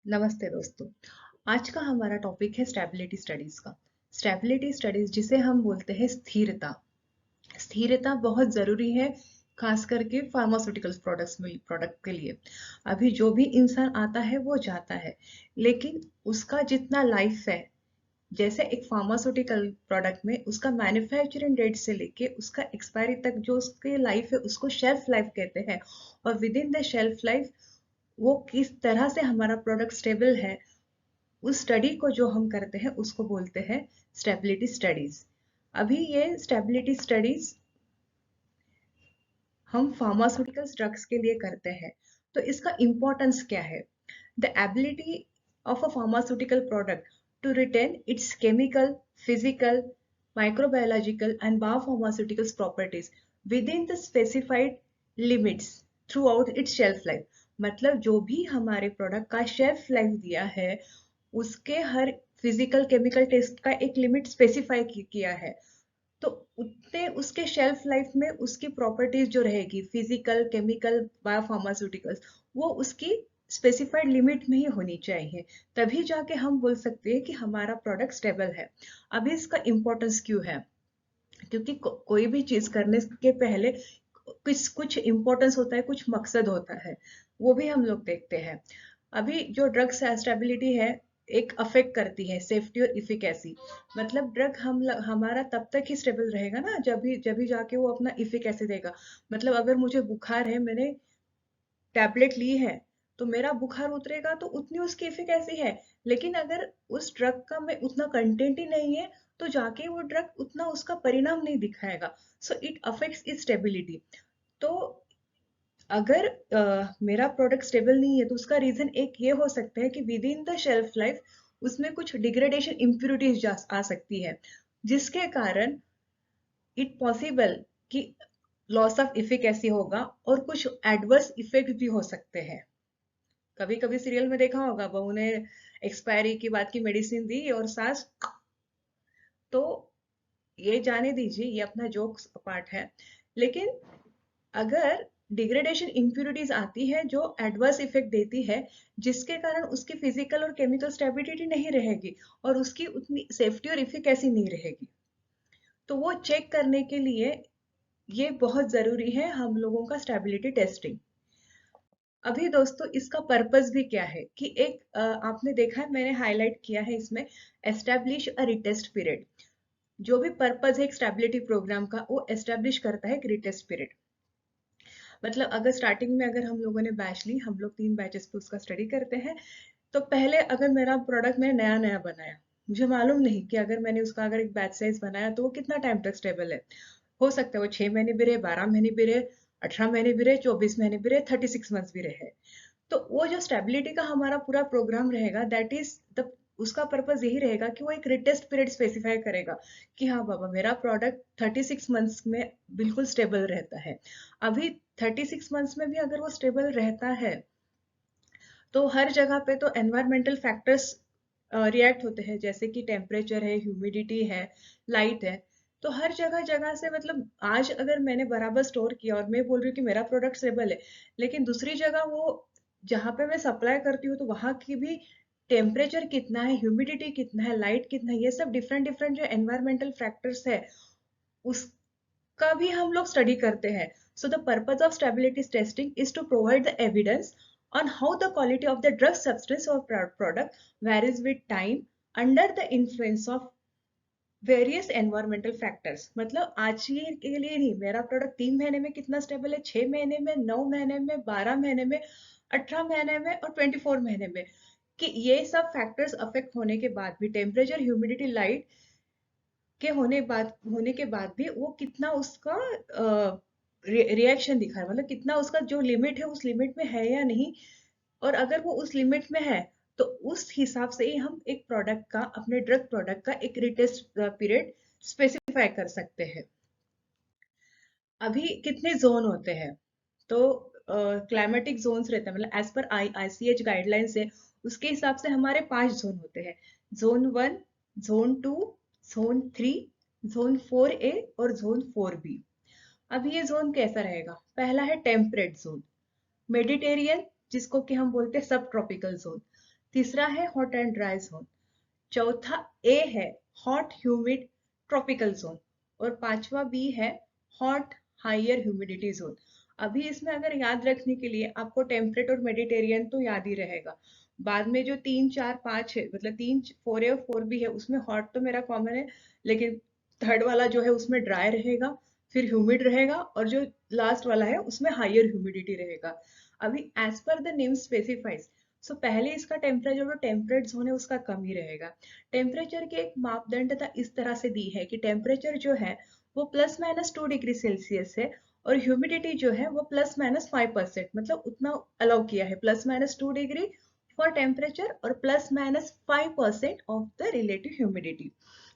नमस्ते दोस्तों। आज का हमारा टॉपिक है स्टेबिलिटी स्टडीज का। स्टेबिलिटी स्टडीज जिसे हम बोलते हैं स्थिरता। स्थिरता बहुत जरूरी है, खास करके फार्मास्यूटिकल्स प्रोडक्ट के लिए। अभी जो भी इंसान आता है वो जाता है, लेकिन उसका जितना लाइफ है, जैसे एक फार्मास्यूटिकल प्रोडक्ट में उसका मैन्युफैक्चरिंग डेट से लेके उसका एक्सपायरी तक जो उसकी लाइफ है उसको शेल्फ लाइफ कहते हैं। और with in the shelf life वो किस तरह से हमारा प्रोडक्ट स्टेबल है, उस स्टडी को जो हम करते हैं उसको बोलते हैं स्टेबिलिटी स्टडीज। अभी ये स्टेबिलिटी स्टडीज हम फार्मास्यूटिकल्स ड्रग्स के लिए करते हैं। तो इसका इंपॉर्टेंस क्या है? The ability of a pharmaceutical product to retain its chemical, physical, microbiological and biopharmaceuticals properties within the specified limits throughout its shelf life। मतलब जो भी हमारे प्रोडक्ट का शेल्फ लाइफ दिया है, उसके हर फिजिकल केमिकल टेस्ट का एक लिमिट स्पेसिफाई किया है। तो उतने उसके शेल्फ लाइफ में उसकी प्रॉपर्टीज जो रहेगी, फिजिकल, केमिकल, बायोफार्मास्यूटिकल्स, वो उसकी स्पेसिफाइड लिमिट में ही होनी चाहिए। तभी जाके हम बोल सकते हैं कि हमारा प्रोडक्ट स्टेबल है। अभी इसका इंपॉर्टेंस क्यों है? क्योंकि कोई भी चीज करने के पहले कुछ कुछ इंपॉर्टेंस होता है, कुछ मकसद होता है, वो भी हम लोग देखते हैं। अभी जो ड्रग स्टेबिलिटी है, एक अफेक्ट करती है सेफ्टी और इफिकेसी। मतलब ड्रग हमारा तब तक ही स्टेबल रहेगा ना, जब भी जाके वो अपना इफिकेसी देगा। मतलब अगर मुझे बुखार है, मैंने टैबलेट ली है, तो मेरा बुखार उतरेगा तो उतनी उसकी इफिकेसी है। लेकिन अगर उस ड्रग का में उतना कंटेंट ही नहीं है, तो जाके वो ड्रग उतना उसका परिणाम नहीं दिखाएगा। So it affects it stability. तो अगर मेरा प्रोडक्ट स्टेबल नहीं है, तो उसका रीजन एक ये हो सकता है कि with in the shelf life उसमें कुछ डिग्रेडेशन इम्प्यूरिटीज आ सकती है, जिसके कारण इट पॉसिबल कि लॉस ऑफ इफिकेसी होगा और कुछ एडवर्स इफेक्ट भी हो सकते हैं। कभी कभी सीरियल में देखा होगा, बहू ने एक्सपायरी की बात की मेडिसिन दी और सास। तो ये जाने दीजिए, ये अपना जोक्स पार्ट है। लेकिन अगर डिग्रेडेशन इम्प्यूरिटीज आती है जो एडवर्स इफेक्ट देती है, जिसके कारण उसकी फिजिकल और केमिकल स्टेबिलिटी नहीं रहेगी और उसकी उतनी सेफ्टी और इफिकेसी नहीं रहेगी, तो वो चेक करने के लिए ये बहुत जरूरी है हम लोगों का स्टेबिलिटी टेस्टिंग। अभी दोस्तों इसका पर्पस भी क्या है कि एक आपने देखा है, मैंने हाईलाइट किया है इसमें, एस्टेब्लिश अ रिटेस्ट पीरियड। जो भी पर्पस है एक स्टेबिलिटी प्रोग्राम का, वो एस्टेब्लिश करता है एक रिटेस्ट पीरियड। मतलब अगर स्टार्टिंग में अगर हम लोगों ने बैच ली, हम लोग 3 बैचेस पे उसका स्टडी करते हैं। तो पहले अगर मेरा प्रोडक्ट मैंने नया नया बनाया, मुझे मालूम नहीं कि अगर मैंने उसका अगर एक बैच साइज बनाया तो वो कितना टाइम तक स्टेबल है। हो सकता है वो 6 महीने भी रहे, 12 महीने भी रहे, 18 महीने भी रहे, 24 महीने भी रहे, 36 मंथ्स भी रहे। तो वो जो स्टेबिलिटी का हमारा पूरा प्रोग्राम रहेगा, दैट इज द उसका पर्पस यही रहेगा कि वो एक रिटेस्ट पीरियड स्पेसिफाई करेगा कि हाँ बाबा, मेरा प्रोडक्ट 36 मंथ्स में बिल्कुल स्टेबल रहता है। अभी 36 मंथ्स में भी अगर वो स्टेबल रहता है, तो हर जगह पे तो एनवायरमेंटल फैक्टर्स रिएक्ट होते हैं, जैसे कि टेम्परेचर है, ह्यूमिडिटी है, लाइट है। तो हर जगह जगह से, मतलब आज अगर मैंने बराबर स्टोर किया और मैं बोल रही हूँ कि मेरा प्रोडक्ट स्टेबल है, लेकिन दूसरी जगह वो जहाँ पे मैं सप्लाई करती हूँ तो वहां की भी टेम्परेचर कितना है, ह्यूमिडिटी कितना है, लाइट कितना है, ये सब डिफरेंट डिफरेंट जो एनवायरमेंटल फैक्टर्स है, उसका भी हम लोग स्टडी करते हैं। So the purpose of stability testing is to provide the evidence on how the quality of the drug substance or product varies with time under the influence of various environmental factors. मतलब आज के लिए नहीं, मेरा product 3 महीने में कितना stable है, 6 महीने में, 9 महीने में, 12 महीने में, 18 महीने में और 24 महीने में, कि ये सब फैक्टर्स अफेक्ट होने के बाद भी, टेम्परेचर, ह्यूमिडिटी, लाइट के होने के बाद भी वो कितना उसका रिएक्शन दिखा रहा है, मतलब कितना उसका जो लिमिट है उस लिमिट में है या नहीं। और अगर वो उस लिमिट में है, तो उस हिसाब से ही हम एक प्रोडक्ट का, अपने ड्रग प्रोडक्ट का एक रिटेस्ट पीरियड स्पेसिफाई कर सकते हैं। अभी कितने जोन होते हैं? तो क्लाइमेटिक जोन्स रहते हैं, मतलब एज पर आईसीएच गाइडलाइंस है, उसके हिसाब से हमारे 5 जोन होते हैं। Zone 1, zone 2, zone 3, zone 4A और जोन 4B। अब ये जोन कैसा रहेगा? पहला है टेम्परेट जोन, मेडिटेरियन, जिसको कि हम बोलते हैं सब ट्रॉपिकल जोन। तीसरा है हॉट एंड ड्राई जोन। चौथा ए है हॉट ह्यूमिड ट्रॉपिकल जोन। और पांचवा बी है हॉट हायर ह्यूमिडिटी जोन। अभी इसमें अगर याद रखने के लिए आपको टेम्परेट और मेडिटेरियन तो याद ही रहेगा। बाद में जो 3 4 5 है, मतलब 3 4 ए और 4 बी है, उसमें हॉट तो मेरा कॉमन है, लेकिन थर्ड वाला जो है उसमें ड्राई रहेगा, फिर ह्यूमिड रहेगा, और जो लास्ट वाला है उसमें हायर ह्यूमिडिटी रहेगा। अभी as per the name specifies, सो पहले इसका टेम्परेचर जो टेम्परेट जोन है उसका कम ही रहेगा। टेम्परेचर के एक मापदंडता इस तरह से दी है कि टेम्परेचर जो है वो +-2 डिग्री सेल्सियस है, और ह्यूमिडिटी जो है वो +-5%, मतलब उतना अलाउ किया है, +-2 डिग्री फॉर टेम्परेचर और +-5% ऑफ द रिलेटिव ह्यूमिडिटी।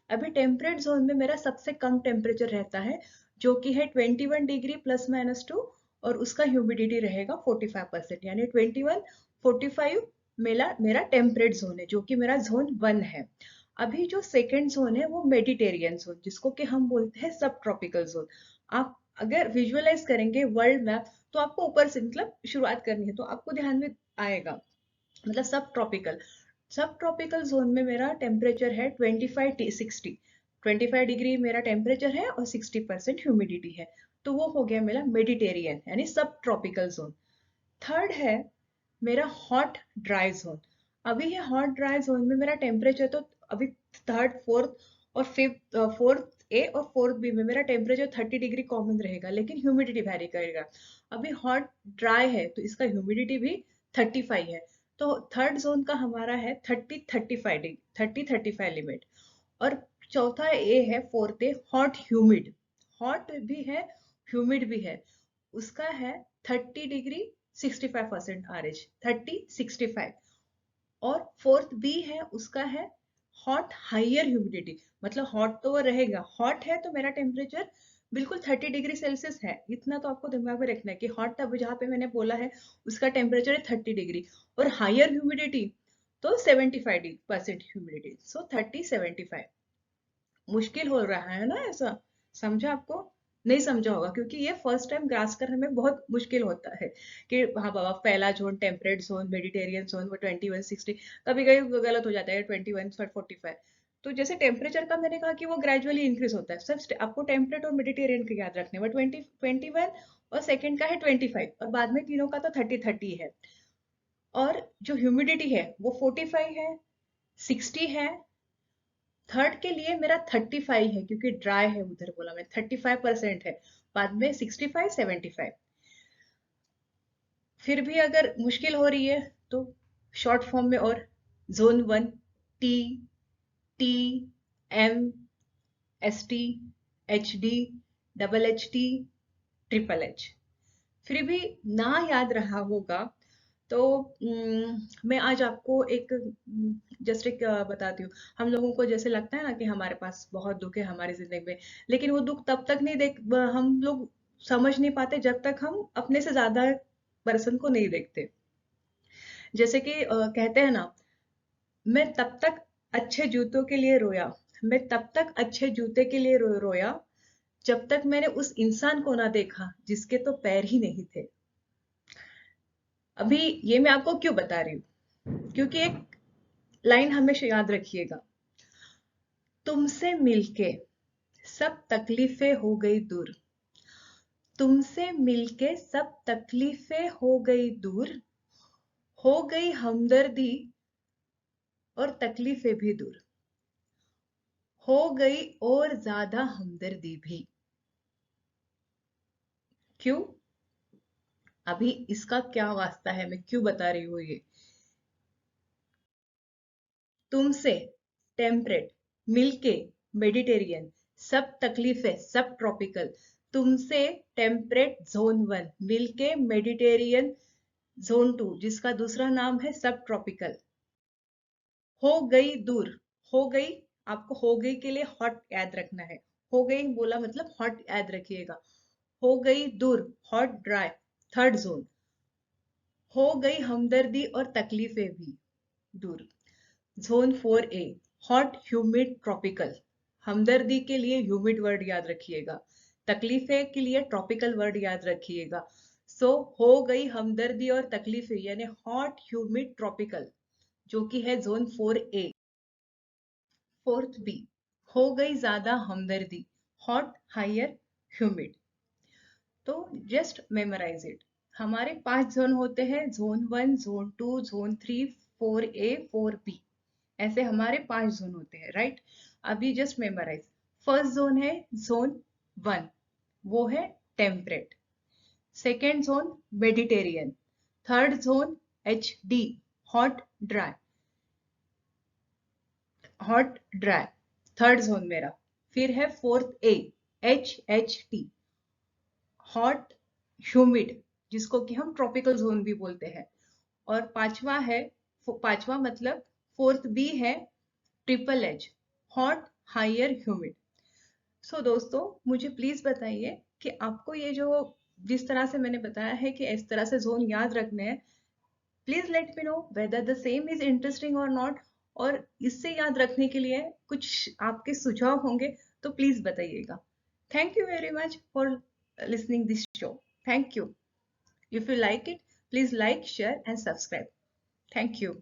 अभी टेम्परेट जोन में मेरा सबसे कम टेम्परेचर रहता है, जो कि है 21 डिग्री +-2, और उसका ह्यूमिडिटी रहेगा 45%, यानी 21 45 मेरा टेम्परेट जोन है, जो कि मेरा जोन 1 है। अभी जो सेकेंड जोन है वो मेडिटेरियन जोन, जिसको कि हम बोलते हैं सब ट्रॉपिकल जोन। आप अगर विजुअलाइज करेंगे वर्ल्ड मैप, तो आपको ऊपर से मतलब शुरुआत करनी है, तो आपको ध्यान में आएगा, मतलब सब ट्रॉपिकल जोन में मेरा टेम्परेचर है 25 डिग्री मेरा टेम्परेचर है, और 60% ह्यूमिडिटी है। तो वो हो गया मेरा मेडिटेरियन यानी सब ट्रॉपिकल जोन। थर्ड है मेरा हॉट ड्राई जोन। अभी ये हॉट ड्राई जोन में मेरा टेम्परेचर तो अभी थर्ड फोर्थ और फिफ्थ, फोर्थ ए और फोर्थ बी में मेरा टेम्परेचर 30 डिग्री कॉमन रहेगा, लेकिन ह्यूमिडिटी वैरी करेगा। अभी हॉट ड्राई है तो इसका ह्यूमिडिटी भी 35 है। तो थर्ड जोन का हमारा है 30-35 लिमिट। और चौथा ए है, फोर्थ ए हॉट ह्यूमिड। हॉट भी है, ह्यूमिड भी है, उसका है 30 डिग्री 65% आरएच, 30-65। और फोर्थ बी है, उसका है हॉट हायर ह्यूमिडिटी, मतलब हॉट तो वो रहेगा, हॉट है तो मेरा टेम्परेचर बिल्कुल 30 डिग्री सेल्सियस है। इतना तो आपको दिमाग में रखना है कि हॉट अब जहाँ पे मैंने बोला है उसका टेम्परेचर है 30 डिग्री, और हायर ह्यूमिडिटी तो 75% ह्यूमिडिटी, सो 30-75। मुश्किल हो रहा है ना ऐसा? समझा आपको? नहीं समझा होगा, क्योंकि ये फर्स्ट टाइम ग्रास करने में बहुत मुश्किल होता है कि हाँ बाबा, पहला zone temperate zone, Mediterranean zone, वो 21-60, कभी कभी गलत हो जाता है 21-45। तो जैसे टेम्परेचर का मैंने कहा कि वो ग्रेजुअली इंक्रीज होता है, सिर्फ आपको टेम्परेट और मेडिटेरियन का याद रखने में 21, और सेकेंड का है 25, और बाद में तीनों का तो 30-30 है। और जो ह्यूमिडिटी है वो 45 है, 60 है। थर्ड के लिए मेरा 35 है, क्योंकि ड्राई है, उधर बोला मैं 35% है, बाद में 65-75। फिर भी अगर मुश्किल हो रही है तो शॉर्ट फॉर्म में, और zone 1 T, T, M, S T, H D, double H T, triple H. फिर भी ना याद रहा होगा तो मैं आज आपको एक जस्ट एक बताती हूँ। हम लोगों को जैसे लगता है ना कि हमारे पास बहुत दुख है हमारी जिंदगी में, लेकिन वो दुख तब तक नहीं हम लोग समझ नहीं पाते जब तक हम अपने से ज्यादा पर्सन को नहीं देखते। जैसे कि कहते हैं ना, मैं तब तक अच्छे जूतों के लिए रोया, मैं तब तक अच्छे जूते के लिए रोया, जब तक मैंने उस इंसान को ना देखा जिसके तो पैर ही नहीं थे। अभी ये मैं आपको क्यों बता रही हूँ, क्योंकि एक लाइन हमेशा याद रखिएगा, तुमसे मिलके सब तकलीफें हो गई दूर, तुमसे मिलके सब तकलीफें हो गई दूर, हो गई हमदर्दी और तकलीफें भी दूर, हो गई और ज्यादा हमदर्दी भी। क्यों? अभी इसका क्या वास्ता है, मैं क्यों बता रही हूँ ये? तुमसे टेम्परेट, मिलके मेडिटेरियन, सब तकलीफें सब ट्रॉपिकल, तुमसे टेम्परेट जोन 1 मिलके मेडिटेरियन जोन 2 जिसका दूसरा नाम है सब ट्रॉपिकल, हो गई दूर। हो गई, आपको हो गई के लिए हॉट याद रखना है, हो गई बोला मतलब हॉट याद रखिएगा। हो गई दूर, हॉट ड्राई, थर्ड जोन। हो गई हमदर्दी और तकलीफें भी दूर, जोन 4 ए हॉट ह्यूमिड ट्रॉपिकल। हमदर्दी के लिए ह्यूमिड वर्ड याद रखिएगा, तकलीफें के लिए ट्रॉपिकल वर्ड याद रखिएगा। सो हो गई हमदर्दी और तकलीफें यानी हॉट ह्यूमिड ट्रॉपिकल, जो कि है जोन 4A। फोर्थ बी, हो गई ज्यादा हमदर्दी, हॉट, हायर, ह्यूमिड। तो जस्ट मेमोराइज इट। हमारे 5 जोन होते हैं, zone 1, zone 2, zone 3, 4A, 4B। ऐसे हमारे 5 जोन होते हैं, राइट। अभी जस्ट मेमोराइज। फर्स्ट जोन है जोन 1, वो है temperate. Second zone Mediterranean. Third zone HD, hot dry. Hot dry third zone मेरा। फिर है फोर्थ ए, HHT, हॉट ह्यूमिड, जिसको कि हम ट्रॉपिकल जोन भी बोलते हैं। और पांचवा है, पांचवा मतलब फोर्थ बी है HHH, हॉट, हायर, ह्यूमिड। सो दोस्तों, मुझे प्लीज बताइए कि आपको ये जो जिस तरह से मैंने बताया है कि इस तरह से जोन याद रखने हैं, please let me know whether the same is interesting और नॉट। और इससे याद रखने के लिए कुछ आपके सुझाव होंगे तो प्लीज बताइएगा। Thank you very much for listening this show. Thank you. If you like it, please like, share and subscribe. Thank you.